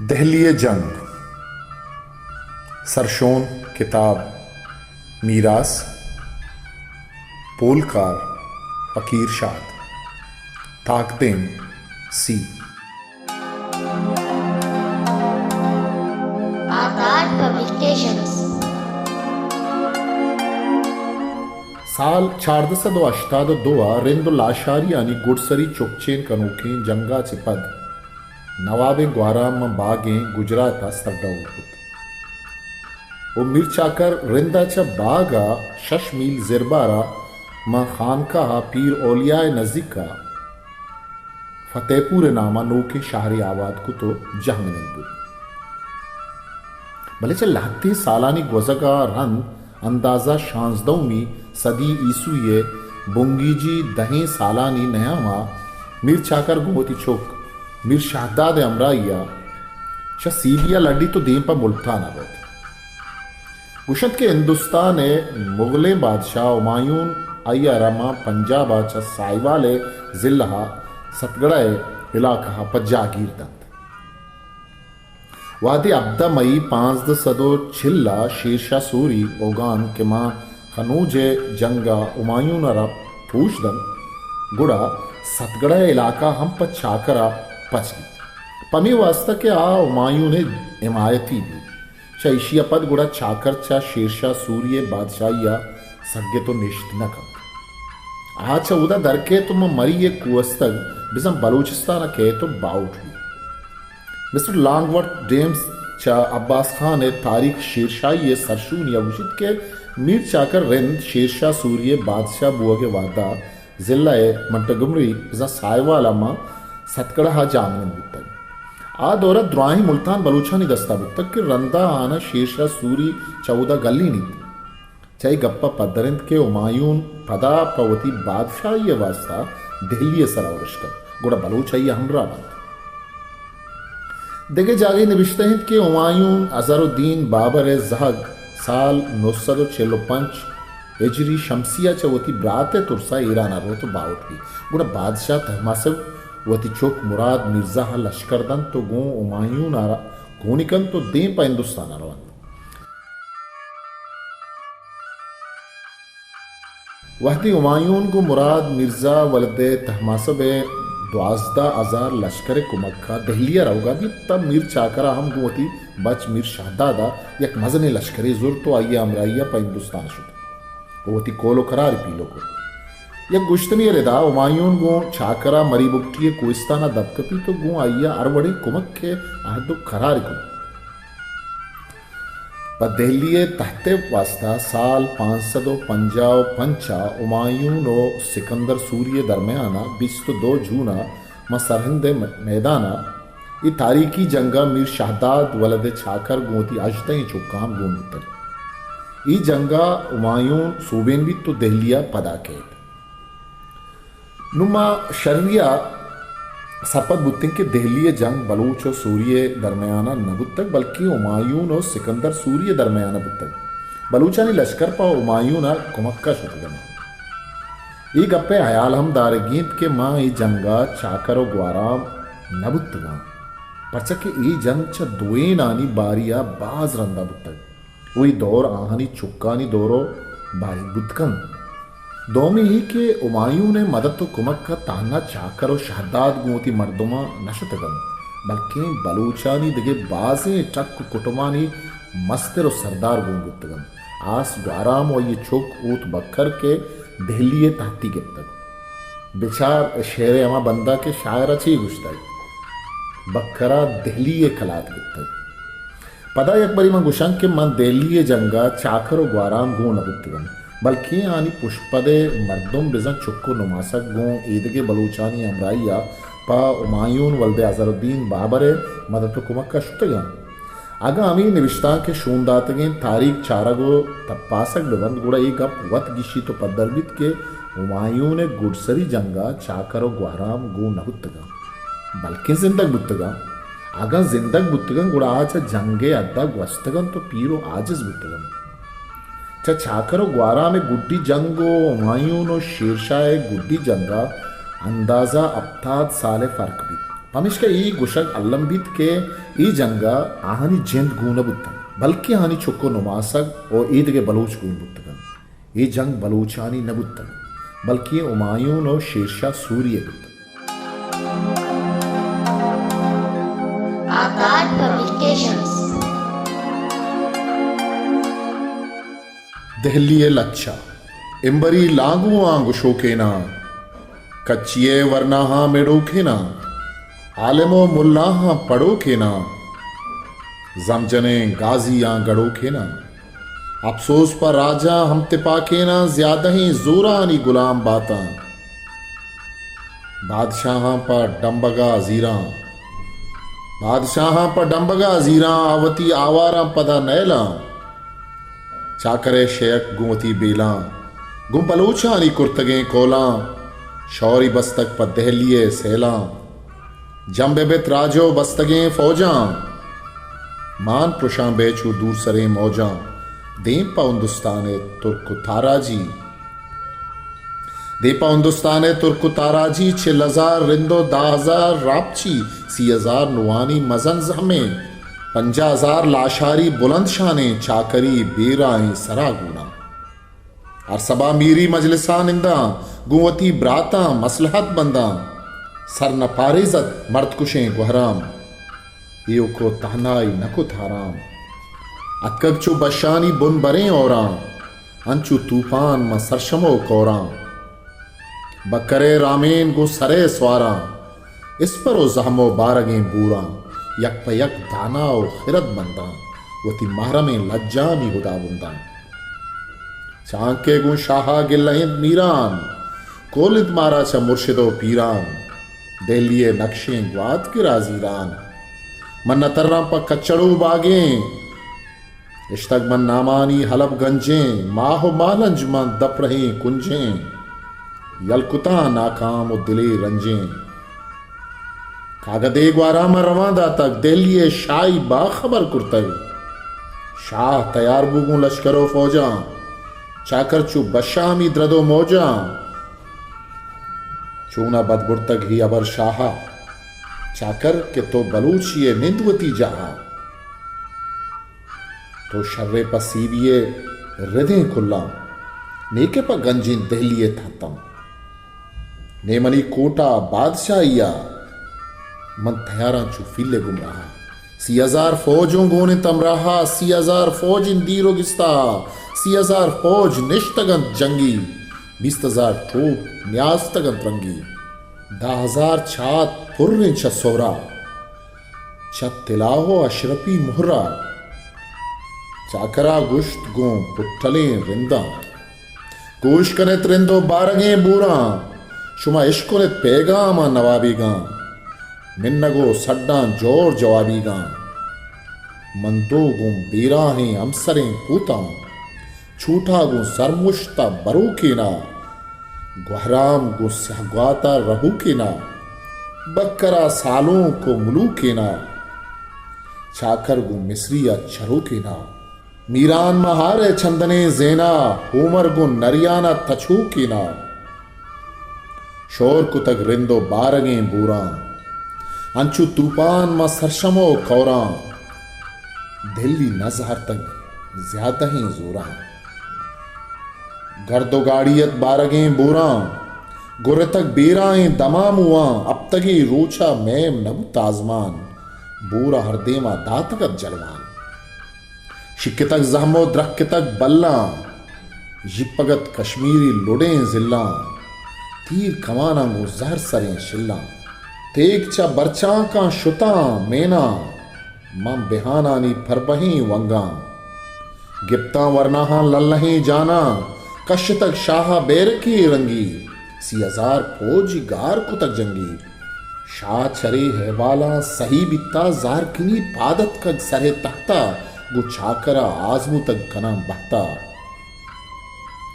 दहलीए जंग सरशोन किताब मीरास पोलकार फकीर शाद ताकतें सी आकार पब्लिकेशंस साल 1482 रेंदो लाशारी आणि गुडसरी चोकचेन कनोखे जंगाचे पद नवाबे ग्वाराम बागे गुजरात सरडावत वो मिरचाकर रिंदाच्या बागा शशमील जिरबारा मा खानका पीर ओलिया नजीका फतेहपुर नामा नोके शहरी आबाद को तो जंग निंदु भले चल लाते सालानी गुजगा रन अंदाजा शांजदौमी सदी ईसुये बुंगीजी दहें सालानी नयामा मिरचाकर गोमती चौक मिर शाहदाद अमराइया सीबिया लड़ी तो दें पर मुल्तान अवध गुशत के हिंदुस्तान मुगले बादशाह हुमायूं अय्यारमा पंजाब साइवाले जिला सतगड़ा इलाका पर जागीर दंत वादी अब्दा मई 5 छिल्ला शेरशाह सूरी ओगान के माँ खनूजे जंगा हुमायूं नरा पूछदन गुड़ा सतगड़ा इलाका हम पर छाकरा पचगी पमी वास्ता के आ हुमायूं ने हिमायती भी एशिया पद गुड़ा छाकर चा शेरशाह सूर्य बादशाहिया सग्गे तो निश्त न कम आचा उदा दरके तुम मरी ये कुवस्तग बिजम बलूचिस्तान के तो बाउट हुई मिस्टर लॉन्गवर्थ डेम्स चा अब्बास खान ने तारीख शेरशाही सरशून या गुशित के मीर चाकर रिंद शेरशाह सूर्य बादशाह बुआ के वादा जिला मंटगमरी बिजा सायवाला मा सतकड़ा हा जामन बुतग आ दौरा द्राही मुल्तान बलूचानी दस्तावेज तक कि रंदा आना शेरशाह सूरी 14 गली नीति चाहे गप्पा पदरिंद के हुमायूं पदा पवती बादशाही वास्ता दिल्ली सरावरश कर गोड़ा बलूचाई हमरा बंद देखे जागे निविश्ते हैं कि हुमायूं अजरुद्दीन बाबर जहग साल 945 हिजरी शमसिया चवती ब्राते तुरसा ईरान रो तो बाउट भी गोड़ा बादशाह तहमासब वती चोक मुराद मिर्जा लश्कर दन तो गो हुमायूं नारा घोनिकन तो दे पा हिंदुस्तान रवन वहदी हुमायूं को मुराद मिर्जा वलदे तहमासब 12,000 लश्कर कुमक्का दहलिया रहोगा भी तब मीर चाकरा हम गोती बच मीर शाहदादा एक मजने लश्करी जुर तो आइया अमराइया पा हिंदुस्तान शुद्ध वती कोलो करार पीलो को यह गुश्तनी रिदा हुमायूं गो छाकरा मरी बुक्टिये कोइस्ताना दबकपी तो गो आइया अरवड़े कुमक के आहदो करार को पर दिल्ली तहते वास्ता साल 555 हुमायूं नो सिकंदर सूर्य दरमियाना 22 जूना म सरहंद मैदाना ये तारीखी जंगा मीर शाहदाद वलद छाकर गोती अजते चुकाम गोन उत्तर ये जंगा हुमायूं सूबेन भी तो दिल्लिया पदा के नुमा शर्रिया सपत बुत्तिंग के दहलीय जंग बलूच और सूर्य दरमियाना न बुत्तक बल्कि हुमायूं और सिकंदर सूर्य दरमियाना बुत्तक बलूचानी लश्कर पा हुमायूं ना कुमक्का शुतगन ई गप्पे हयाल हम दारगीत के माँ ई जंगा चाकर और ग्वाराम न बुत्तगा परचके ई जंग च दुए नानी बारिया बाज रंदा बुत्तक वही दौर आहानी चुक्कानी दौरो बारी बुत्कन दोमी ही के हुमायूं ने मदद तो कुमक का ताना चाकर और शहदाद गोती मर्दुमा नशतगन बल्कि बलूचानी दिगे बाजे टक कुटुमानी मस्तर और सरदार गोंगुतगन आस ग्वाराम और ये चोक ऊत बखर के दहलिए तहती गिरतग बिचार शेर अमा बंदा के शायर अच्छी गुश्ताई बखरा दहलिए खलात गिरतग पदा एक बरी में गुशंक के मन दहलिए जंगा चाकर और ग्वाराम गो नबुतगन बल्कि आनी पुष्पदे मर्दुम बिजन चुक्को नुमासक गो ईदगे बलूचानी अमराइया पा हुमायूं वल्दे अजरुद्दीन बाबरे मदद कुमक्का शुतगा आगा अमी निविश्ता के शूनदातगे तारीख चारगो तप्पासक बिबंद गुड़ा एक अप वत गिशी तो पद्दरबित के हुमायूं ने गुडसरी जंगा चाकर और ग्वाराम गो नहुतगा बल्कि जिंदग बुतगा आगा जिंदग बुतगन गुड़ा आज जंगे अद्दा वस्तगन तो पीरो आजिज बुतगन छाकर ग्वारा में गुड्डी जंगो हुमायूं नो शेरशाह गुड्डी जंगा अंदाजा अब्ताद साले फर्क भी पमिश्क ई गुशक अल्लंबित के ई जंगा आहानी जेंद गून बुत्तन बल्कि आहानी चुक्को नुमासक और ईद के बलूच गून बुत्तन ई जंग बलूचानी न बुत्तन बल्कि हुमायून और शेरशाह सूर्य बुत्तन Akkad Publications. दहली लच्छा इम्बरी लागू आंगुशो के ना कच्चिए वरनाहा मेड़ो के ना आलिमो मुल्लाहा पढ़ो के ना जमजने गाजियां गढ़ो के ना अफसोस पर राजा हम तिपा के ना ज्यादा ही जोरानी गुलाम बाता बादशाह पर डंबगा जीरा बादशाह पर डंबगा जीरा आवती आवारा पदा नैला चाकरे शेख गुमती बेला गुम बलूचानी कुर्तगे कोला शौरी बस्तक पर दहलिए सेला जम्बे बित राजो बस्तगे फौजा मान पुशां बेचू दूर सरे मौजा दीपा हिंदुस्ताने तुर्क ताराजी दीपा हिंदुस्ताने तुर्क ताराजी 6,000 रिंदो 10,000 रापची 30,000 नुवानी मजन जहमे 50,000 लाशारी बुलंद शाने चाकरी बेराए सरागुना और सबा मीरी मजलिसा निंदा गुवती ब्राता मसलहत बंदा सर न पारिजत मर्द कुशे गुहराम यो को तहनाई नको थाराम अकगचु बशानी बुन बरे औरा अंचु तूफान म सरशमो कोरा बकरे रामेन गो सरे स्वारा इस पर ओ जहमो बारगे बूरा यक पयक दाना ओ खिरत बंदा वती महरा में लज्जानी हुदा बुंदा चांके गु शाहा गिल्लहिंद मीरान कोलिद मारा छ मुर्शिदो पीरान देलिए नक्शे ग्वाद के राजीरान मन तर्रा पर कच्चड़ू बागे इश्तक मन नामानी हलब गंजे माहो मालंज मन दप रहे कुंजे यलकुता नाकाम दिले रंजे कागदे ग्वारा में रवादा तक देलिए शाही बाखबर कुर्तग शाह तैयार बुगू लश्करो फौजा चाकर चु बशामी द्रदो मौजा चूना बदबुर्तग ही अबर शाहा चाकर के तो बलूचिए निंदवती जहा तो शर्रे पर सीविये हृदय खुल्ला नेके पर गंजिन दहलिए थातम नेमनी कोटा बादशाहिया मन थयारा चुफिले गुमराहा 30,000 फौजों गोने तमराहा 30,000 फौज इन दीरोगिस्ता 30,000 फौज निष्तगन जंगी 20,000 तोप न्यास्तगन रंगी 10,000 छात फुर्रे छसोरा छत तिलाहो अशरफी मुहरा चाकरा गुश्त गो पुट्टले रिंदा गोश कने त्रिंदो बारगे बूरा शुमा इश्कोले पैगामा नवाबीगा मिन्नगो सड्डा जोर जवाबीगा मंदो गुम बीराहे अमसरें पूता छूटा गु सरमुश्ता बरू के ना गुहराम गु सहगाता रहू के ना बकरा सालों को मुलू के ना चाकर गु मिस्रिया छरू के ना मीरान महारे छंदने जेना उमर गु नरियाना तछू के ना शोर कुतक रिंदो बारगे बूरा अंचु तूफान म सरशमो कौरा दिल्ली नजहर तक ज्यादा ही जोरा गर्दो गाड़ियत बारगे बूरा गुर तक बेराए दमाम हुआ अब तगी रोचा मैम नबु ताजमान बूरा हरदेवा दातकत जलवान शिक्के तक जहमो द्रक्के तक बल्ला जिपगत कश्मीरी लुडे जिल्ला तीर कमाना गो जहर सरें शिल्ला तेग चा बरचा का शुता मेना मम बेहानानी फरबही वंगा गिप्ता वरनाहा लल्लही जाना कश तक शाह बेर की रंगी 30,000 फौज गार को तक जंगी शाह छरे है वाला सही बिता जार किनी पादत का सरे तख्ता गु चाकरा आजमू तक गना बहता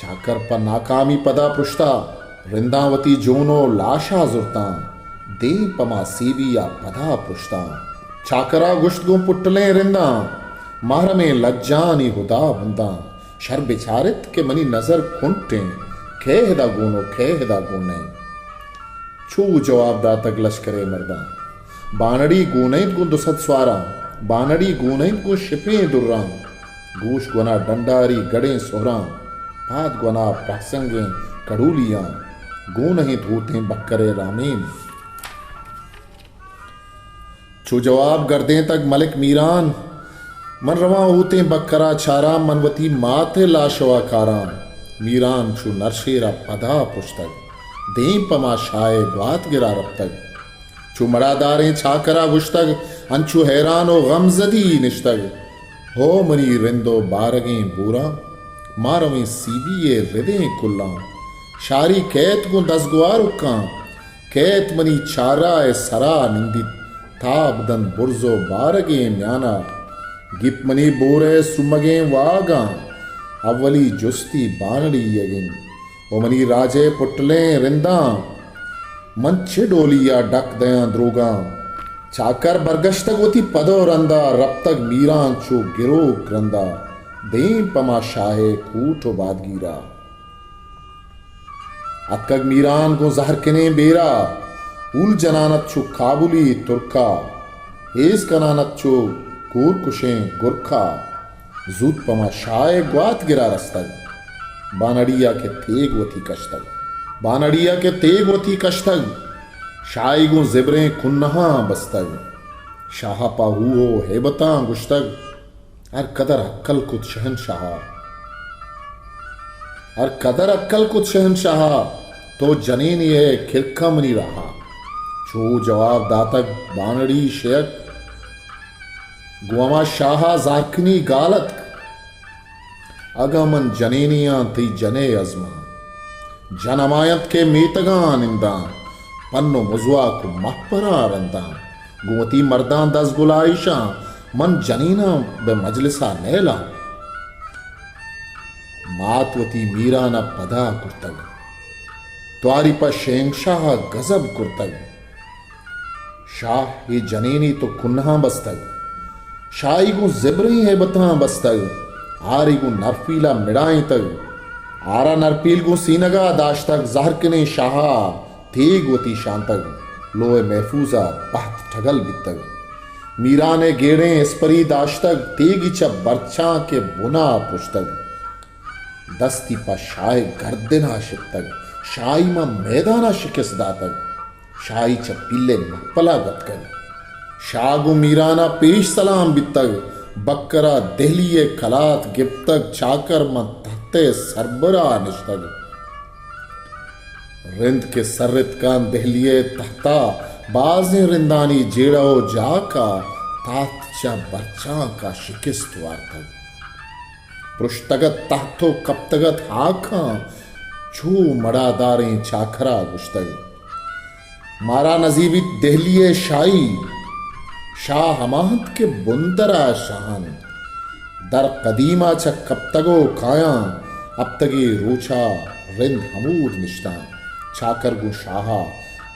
चाकर पर नाकामी पदा पुश्ता रिंदावती जोनो लाशा जुरता दे पमा सीबिया पदा पुश्ता चाकरा गुश्तगु पुट्टले रिंदा मार में लज्जानी हुदा बुंदा शर बिचारित के मनी नजर खुंटे खेहदा गुनो खेहदा गुने छू जवाब दा तक लश्करे मर्दा बानड़ी गूनैत गु दुसत स्वारा बानड़ी गूनैत गु शिपे दुर्रा गूश गुना डंडारी गड़े सोहरा पात गुना प्रासंगे कड़ूलियां गू नहीं धूते बक्करे रामीन। छो जवाब गर्दे तक मलिक मीरान मन रवा होते बक्करा चारा मनवती माते लाशवा कारा मीरान छू नरशेरा पदा पुस्तक दें पमा शाये बात गिरा रब तक छू मड़ादारें छाकरा गुश्तक अंचू हैरान ओ गमजदी निश्तक हो मनी रिंदो बारगें बूरा मारवें सीबिये रिदे कुल्ला शारी कैत को दसगुआर उक्का कैत मनी चारा ए सरा निंदित ताबदन बुर्जो बारगे म्याना गिप मनी बोरे सुमगे वागा अव्वली जुस्ती बानड़ी यगिन ओ मनी राजे पुटले रिंदा मंचे डोलिया डक दया द्रोगा चाकर बरगश्तक वती पदो रंदा रब तक मीरान चो गिरो ग्रंदा दें पमा शाहे कूठो बादगीरा अक्कग मीरान को जहर किने बेरा उल जनानत चो काबुली तुर्का हेज कनानत चो कूर कुशें गुरखा जूत पमा शाये ग्वात गिरा रस्तग बानड़िया के तेग वथी कश्तग बानड़िया के तेग वथी कश्तग शाही गो जिब्रें कुन्नहा बस्तग शाह पाहुओ हेबता गुश्तग अर कदर अक्कल कुछ शहनशाह अर कदर अक्कल कुछ शहनशाह तो जनीन ये खिलकम नहीं रहा छो जवाब दातक बानड़ी शेख गुआमा शाह जारकनी गालत अगमन जनेनिया थी जने अजमा जनमायत के मीतगा निंदा पन्नो मुजवा को महपरा रंदा गुवती मर्दान दस गुलाइशा मन जनीना बे मजलिसा नेला मातवती मीराना पदा कुर्तग त्वारी पर शेंशाह गजब कुर्तग शाह ये जनीनी तो कुन्हा बस्तग शाही को जिब्री है बता बस्तग आरी को नरफीला मिड़ाई तग आरा नरपील को सीनगा दाश्तक जहर किने शाहा तेग वती शांतग लोए महफूजा पहत ठगल बितग मीरा ने गेड़े इस्परी दाश्तक तेगी चब बर्चा के बुना पुश्तग दस्ती पा शाय गर्दिना शिकतग शाही मा मैदाना शिकस दातग शाही च पिल्ले महपला गतकग शागु मीराना पेश सलाम बितग बक्करा दहलिये कलात गिप्तग चाकर म तहते सरबरा निश्तग रिंद के सर्रित कान दहलिये तहता बाज़ें रिंदानी जेड़ो जाका तातचा बच्चा का शिकिस्त वार्तग पृष्ठगत तहतो कप्तगत हाखा छू मड़ादारें चाखरा गुश्तग मारा नजीबी दहलिये शाही शाह हमाहत के बुंदरा शाहन दर कदीमा च कप्तगो काया अब तगे रोचा रिंद हमूद निश्ता छाकर गु शाहा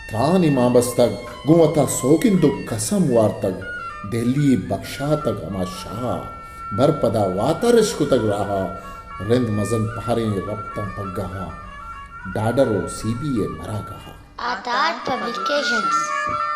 त्रान इमा बस्तग गुवता सोकिन दु कसम वार्तग दिल्ली बख्शा तक अमा शाह बरपदा वातरिश कुतग रहा रिंद मजन पहारे रप्तम पग्गहा डाडरो सीबीए मरा कहा Aadhaar Publications.